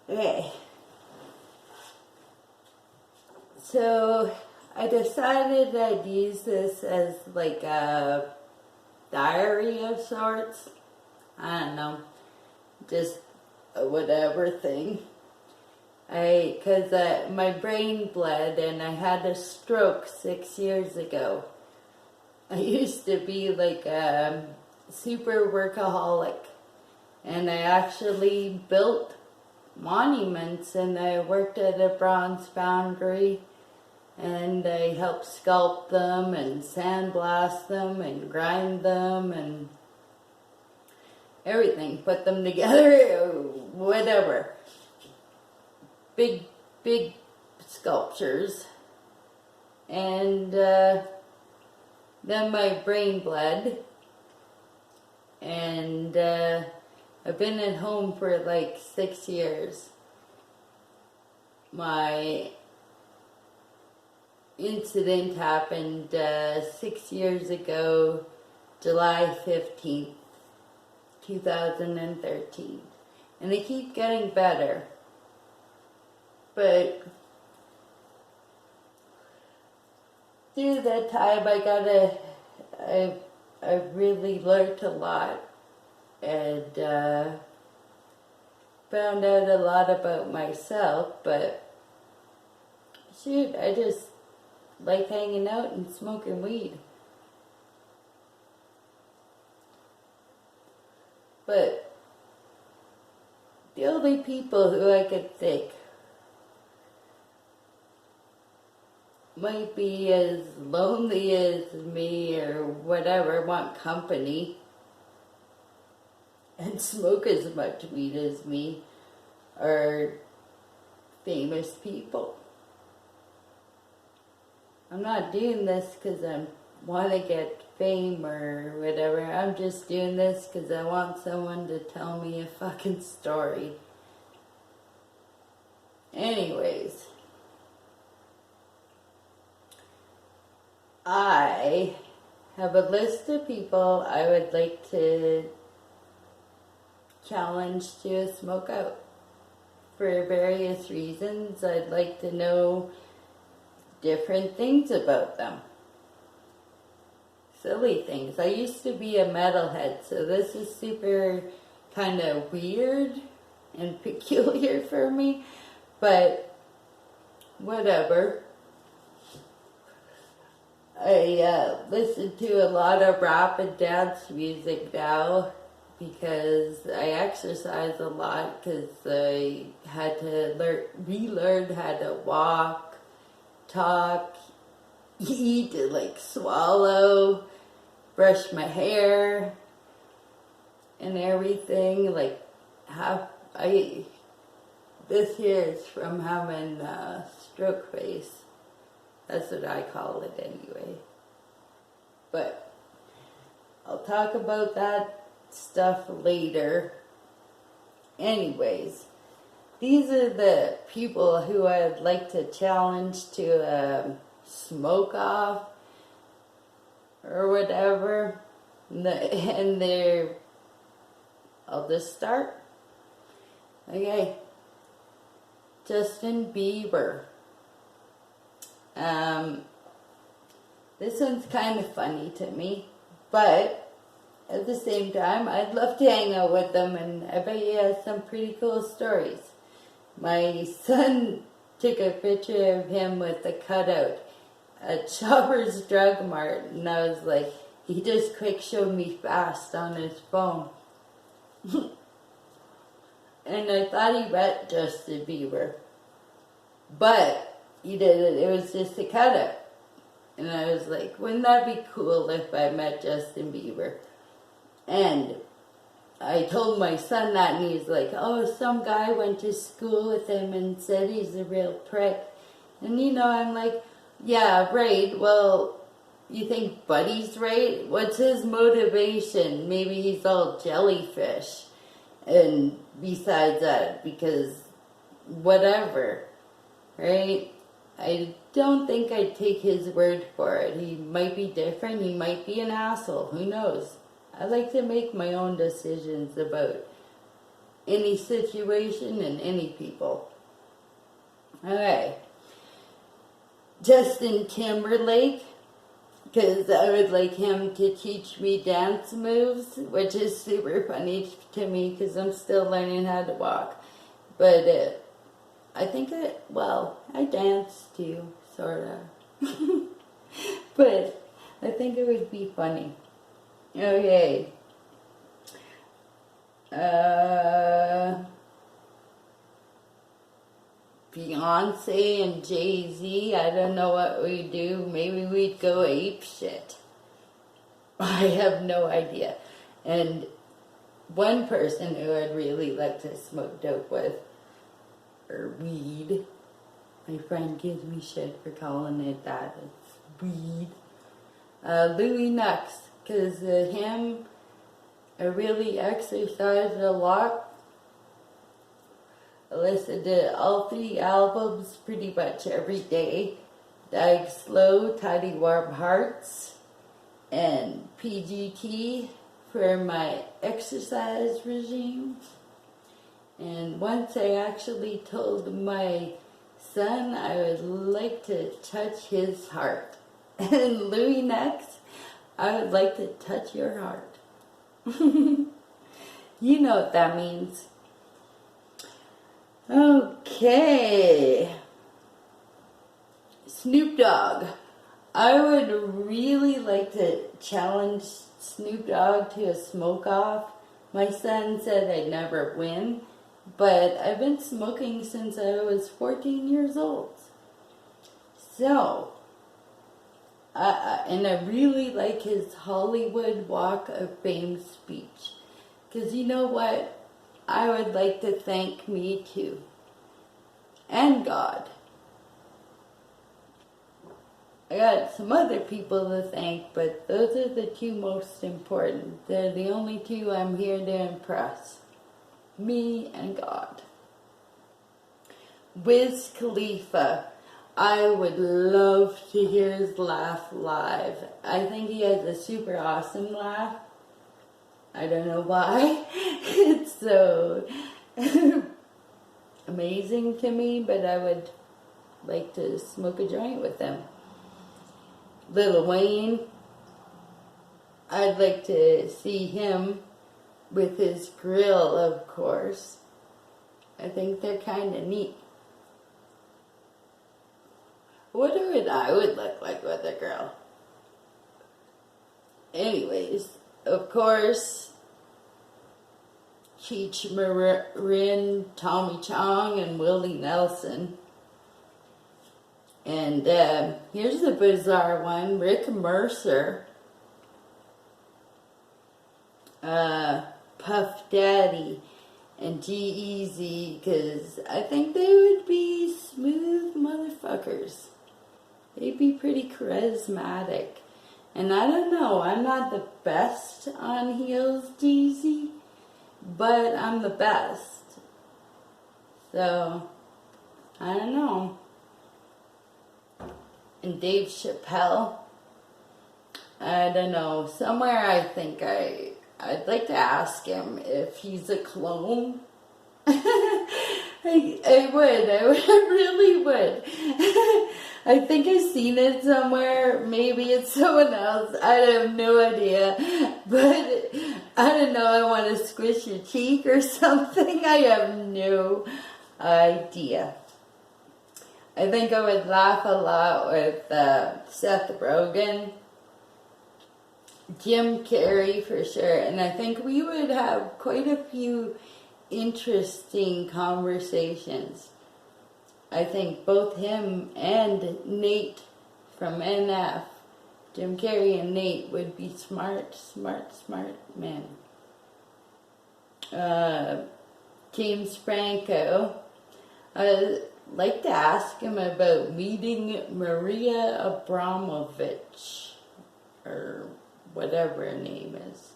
Okay. So I decided I'd use this as like a diary of sorts. I don't know, just a whatever thing. Cause my brain bled and I had a stroke 6 years ago. I used to be like a super workaholic, and I actually built monuments, and I worked at a bronze foundry, and I helped sculpt them and sandblast them and grind them and everything, put them together, whatever. Big, big sculptures. And then my brain bled, and I've been at home for like 6 years. My incident happened 6 years ago, July 15th, 2013. And they keep getting better. But through that time, I really learned a lot, and found out a lot about myself. But shoot, I just like hanging out and smoking weed. But the only people who I could think might be as lonely as me or whatever, want company, and smoke as much weed as me, are famous people. I'm not doing this because I want to get fame or whatever. I'm just doing this because I want someone to tell me a fucking story. Anyways, I have a list of people I would like to challenge to a smoke out for various reasons. I'd like to know different things about them. Silly things. I used to be a metalhead, so this is super kind of weird and peculiar for me, but whatever. I listen to a lot of rap and dance music now because I exercise a lot, because I had to relearn how to walk, talk, eat, like swallow, brush my hair, and everything. Like, this here is from having stroke face. That's what I call it anyway. But I'll talk about that stuff later. Anyways, these are the people who I'd like to challenge to smoke off or whatever. And I'll just start. Okay. Justin Bieber. This one's kind of funny to me, but at the same time, I'd love to hang out with him, and I bet he has some pretty cool stories. My son took a picture of him with a cutout at Shoppers Drug Mart, and I was like, he just quick showed me fast on his phone. And I thought he met Justin Bieber, but he didn't. It was just a cutout. And I was like, wouldn't that be cool if I met Justin Bieber? And I told my son that, and he's like, oh, some guy went to school with him and said he's a real prick. And I'm like, yeah, right. Well, you think Buddy's right? What's his motivation? Maybe he's all jellyfish. And besides that, because whatever, right? I don't think I'd take his word for it. He might be different. He might be an asshole. Who knows? I like to make my own decisions about any situation and any people. Okay. Justin Timberlake, because I would like him to teach me dance moves, which is super funny to me because I'm still learning how to walk. But I think I dance too, sort of. But I think it would be funny. Okay. Beyonce and Jay-Z, I don't know what we'd do. Maybe we'd go ape shit. I have no idea. And one person who I'd really like to smoke dope with, or weed. My friend gives me shit for calling it that. It's weed. Louis Nux, because I really exercised a lot. I listened to all 3 albums pretty much every day. Dying Slow, Tidy Warm Hearts, and PGT for my exercise regime. And once I actually told my son I would like to touch his heart. And Louis next, I would like to touch your heart. You know what that means. Okay. Snoop Dogg. I would really like to challenge Snoop Dogg to a smoke-off. My son said I'd never win, but I've been smoking since I was 14 years old. So, and I really like his Hollywood Walk of Fame speech. Because you know what? I would like to thank me too. And God. I got some other people to thank, but those are the 2 most important. They're the only 2 I'm here to impress. Me and God. Wiz Khalifa. I would love to hear his laugh live. I think he has a super awesome laugh. I don't know why. It's so amazing to me, but I would like to smoke a joint with him. Lil Wayne. I'd like to see him with his grill, of course. I think they're kind of neat. What would I look like with a girl? Anyways, of course, Cheech Marin, Tommy Chong, and Willie Nelson. And here's the bizarre one, Rick Mercer, Puff Daddy, and G-Eazy, because I think they would be smooth motherfuckers. They'd be pretty charismatic. And I don't know, I'm not the best on heels, G-Eazy, but I'm the best. So, I don't know. And Dave Chappelle, I don't know, somewhere I think I'd like to ask him if he's a clone. I really would. I think I've seen it somewhere. Maybe it's someone else. I have no idea. But I don't know, I want to squish your cheek or something. I have no idea. I think I would laugh a lot with Seth Rogen, Jim Carrey for sure, and I think we would have quite a few interesting conversations. I think both him and Nate from NF, Jim Carrey and Nate, would be smart men. James Franco, I'd like to ask him about meeting Maria Abramovich, or whatever her name is.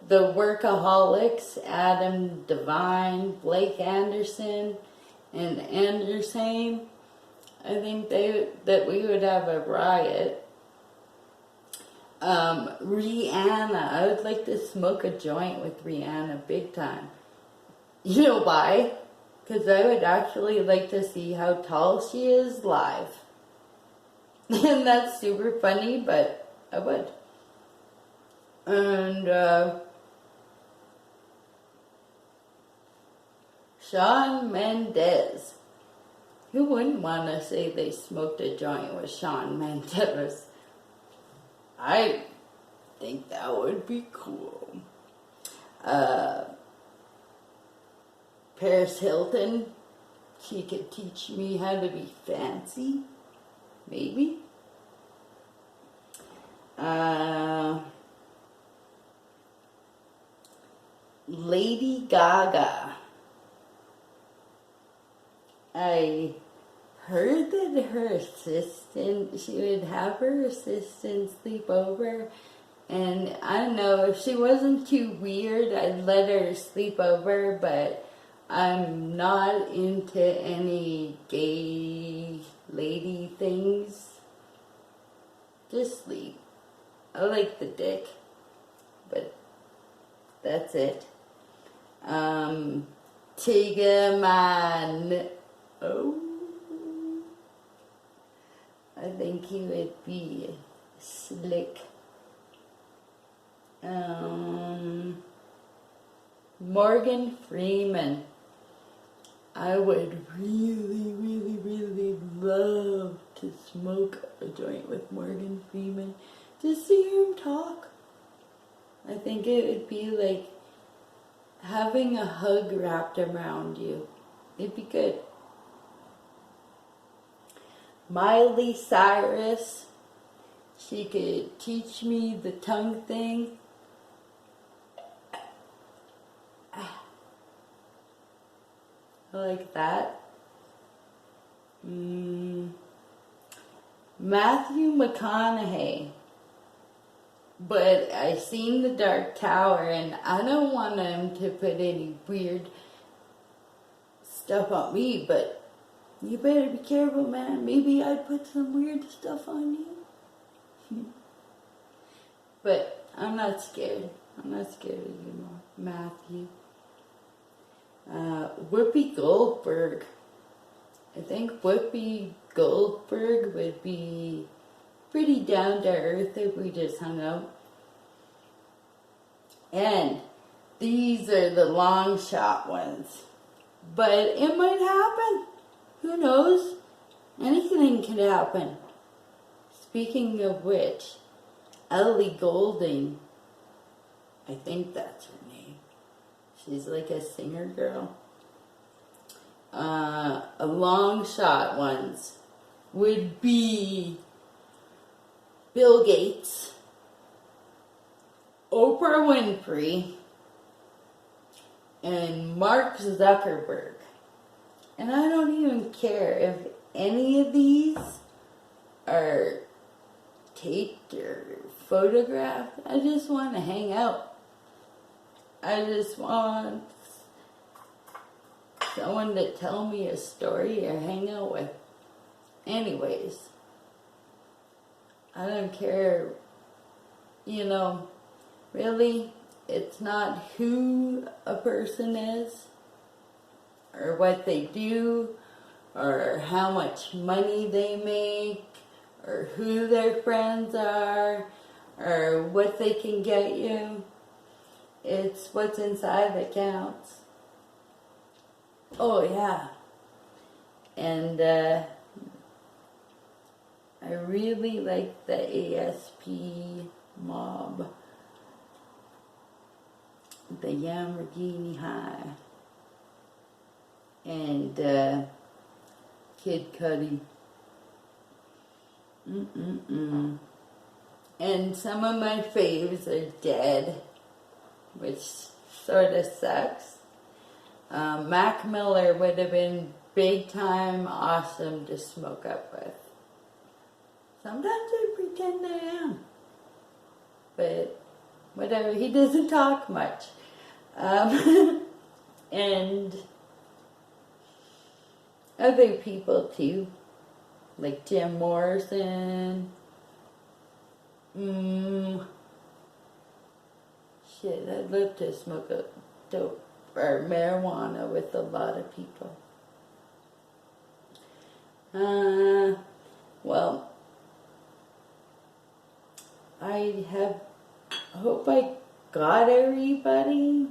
The Workaholics, Adam Devine, Blake Anderson, and Anderson. I think that we would have a riot. Rihanna, I would like to smoke a joint with Rihanna big time. You know why? Because I would actually like to see how tall she is live. And that's super funny, but I would. And Shawn Mendes. Who wouldn't want to say they smoked a joint with Shawn Mendes? I think that would be cool. Paris Hilton. She could teach me how to be fancy. Maybe. Lady Gaga. I heard that her assistant, she would have her assistant sleep over, and I don't know, if she wasn't too weird, I'd let her sleep over, but I'm not into any gay lady things. Just sleep. I like the dick, but that's it. Tigaman. Oh, I think he would be slick. Morgan Freeman. I would really, really, really love to smoke a joint with Morgan Freeman. Just to hear him talk. I think it would be like having a hug wrapped around you. It'd be good. Miley Cyrus. She could teach me the tongue thing. I like that. Matthew McConaughey. But I seen The Dark Tower, and I don't want him to put any weird stuff on me, but you better be careful, man. Maybe I'd put some weird stuff on you. But I'm not scared. I'm not scared of you, Matthew. Whoopi Goldberg. I think Whoopi Goldberg would be pretty down to earth if we just hung out. And these are the long shot ones. But it might happen. Who knows? Anything can happen. Speaking of which, Ellie Goulding, I think that's her name. She's like a singer girl. A long shot ones would be Bill Gates, Oprah Winfrey, and Mark Zuckerberg. And I don't even care if any of these are taped or photographed. I just want to hang out. I just want someone to tell me a story or hang out with. Anyways, I don't care, really, it's not who a person is, or what they do, or how much money they make, or who their friends are, or what they can get you. It's what's inside that counts. Oh, yeah. And I really like the ASP mob. The Lamborghini High. And Kid Cudi. And some of my faves are dead, which sort of sucks. Mac Miller would have been big time awesome to smoke up with. Sometimes I pretend I am. But whatever, he doesn't talk much. And other people too, like Jim Morrison. Shit, I'd love to smoke a dope or marijuana with a lot of people. Well, I hope I got everybody.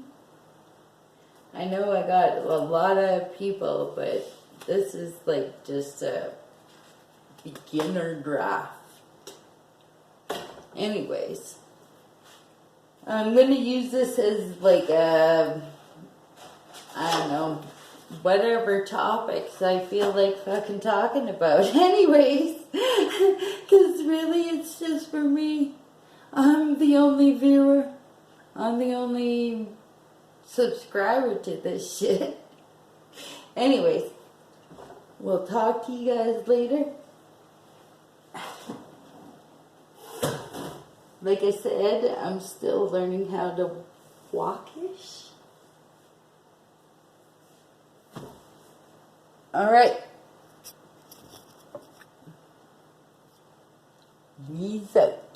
I know I got a lot of people, but this is like just a beginner draft. Anyways, I'm going to use this as like a, I don't know, whatever topics I feel like fucking talking about. Anyways, because really it's just for me. I'm the only viewer. I'm the only subscriber to this shit. Anyways, we'll talk to you guys later. Like I said, I'm still learning how to walkish. Alright. Peace out.